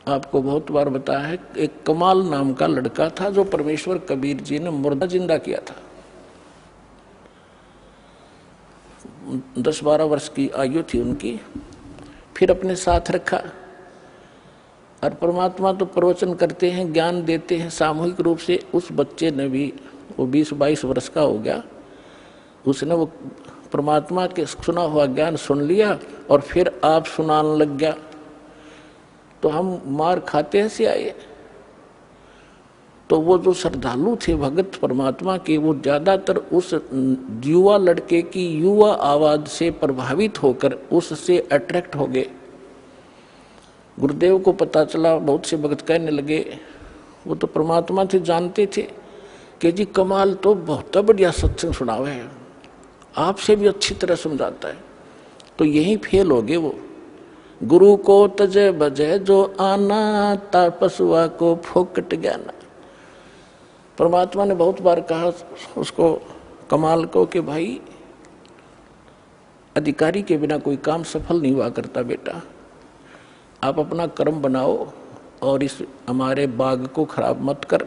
आपको बहुत बार बताया है, एक कमाल नाम का लड़का था जो परमेश्वर कबीर जी ने मुर्दा जिंदा किया था। 10-12 वर्ष की आयु थी उनकी, फिर अपने साथ रखा। और परमात्मा तो प्रवचन करते हैं, ज्ञान देते हैं सामूहिक रूप से। उस बच्चे ने भी, वो 20-22 वर्ष का हो गया, उसने वो परमात्मा के सुना हुआ ज्ञान सुन लिया और फिर आप सुनाने लग गया। तो हम मार खाते से आए। तो वो जो श्रद्धालु थे भगत परमात्मा के, वो ज्यादातर उस युवा लड़के की युवा आवाज से प्रभावित होकर उससे अट्रैक्ट हो गए। गुरुदेव को पता चला, बहुत से भगत कहने लगे, वो तो परमात्मा थे, जानते थे कि जी कमाल तो बहुत बढ़िया सत्संग सुनावे है, आपसे भी अच्छी तरह समझाता है। तो यही फेल हो गए वो। गुरु को तजे बजे जो आना, तापसुआ को फोकट ज्ञाना। परमात्मा ने बहुत बार कहा उसको, कमाल को, कि भाई अधिकारी के बिना कोई काम सफल नहीं हुआ करता बेटा, आप अपना कर्म बनाओ और इस हमारे बाग को खराब मत कर।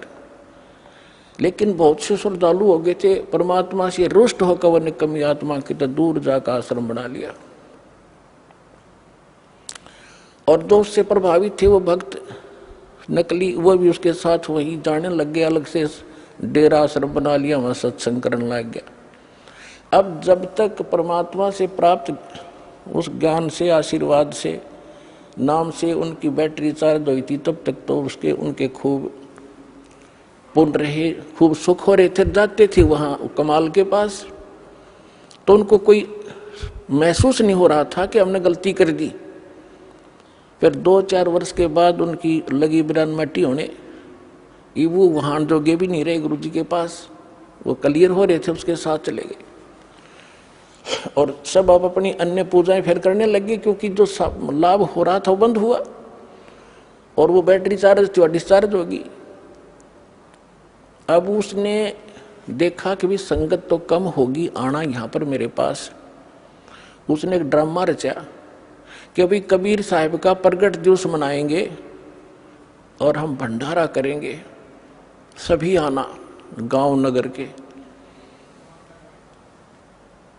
लेकिन बहुत से श्रद्धालु हो गए थे, परमात्मा से रुष्ट होकर वह निकम्मी आत्मा की तो दूर जाकर आश्रम बना लिया। और दोष से प्रभावित थे वो भक्त नकली, वो भी उसके साथ वही जाने लग गया, अलग से डेरा आश्रम बना लिया, वहां सत्संग करने लग गया। अब जब तक परमात्मा से प्राप्त उस ज्ञान से, आशीर्वाद से, नाम से उनकी बैटरी चार्ज हुई थी, तब तक तो उसके उनके खूब पुण्य रहे, खूब सुख हो रहे थे। जाते थे वहां कमाल के पास तो उनको कोई महसूस नहीं हो रहा था कि हमने गलती कर दी। फिर 2-4 वर्ष के बाद उनकी लगी बिरान मट्टी होने, वो वहां जोगे भी नहीं रहे गुरु जी के पास, वो क्लियर हो रहे थे, उसके साथ चले गए। और सब अब अपनी अन्य पूजाएं फिर करने लगे, क्योंकि जो लाभ हो रहा था वो बंद हुआ और वो बैटरी चार्ज थी डिस्चार्ज होगी। अब उसने देखा कि भी संगत तो कम होगी, आना यहाँ पर मेरे पास। उसने एक ड्रामा रचा कि अभी कबीर साहब का प्रगट दिवस मनाएंगे और हम भंडारा करेंगे, सभी आना गांव नगर के।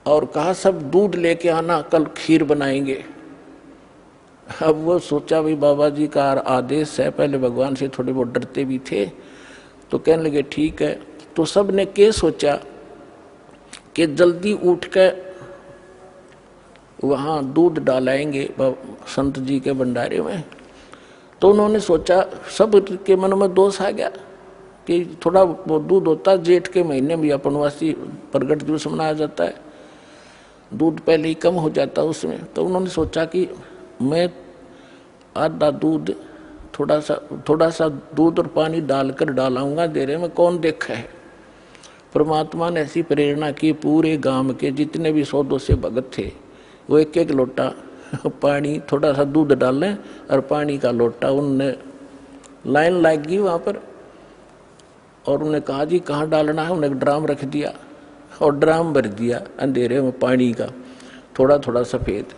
और कहा सब दूध लेके आना, कल खीर बनाएंगे। अब वो सोचा भाई बाबा जी का आदेश है, पहले भगवान से थोड़े बहुत डरते भी थे, तो कहने लगे ठीक है। तो सब ने क्या सोचा कि जल्दी उठ कर वहाँ दूध डालाएंगे संत जी के भंडारे में। तो उन्होंने सोचा, सब के मन में दोष आ गया कि थोड़ा वो दूध होता, जेठ के महीने में अपनवासी प्रगट दिवस मनाया जाता है, दूध पहले ही कम हो जाता उसमें। तो उन्होंने सोचा कि मैं आधा दूध, थोड़ा सा दूध और पानी डालकर डालाऊंगा देरे में, कौन देखा है। परमात्मा ने ऐसी प्रेरणा की, पूरे गांव के जितने भी 100-200 भगत थे वो एक एक लोटा पानी, थोड़ा सा दूध डालें और पानी का लोटा, उनने लाइन लग गई वहाँ पर। और उन्होंने कहा जी कहाँ डालना है, उन्होंने ड्राम रख दिया और ड्राम भर दिया अंधेरे में पानी का, थोड़ा थोड़ा सफ़ेद।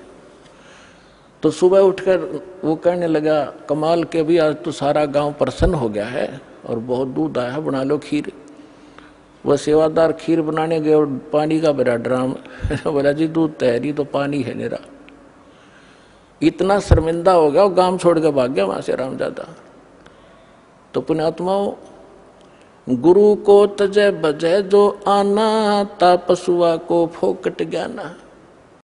तो सुबह उठकर वो कहने लगा, कमाल के भी आज तो सारा गांव प्रसन्न हो गया है और बहुत दूध आया है, बना लो खीर। वह सेवादार खीर बनाने गए और पानी का भरा ड्राम बोला जी दूध तैयारी तो पानी है मेरा। इतना शर्मिंदा हो गया, गांव छोड़ के भाग गया वहां से रामजादा। तो पुण्यात्माओं, गुरु को तजय बजय जो आना, तापसुआ को फोकट ज्ञाना।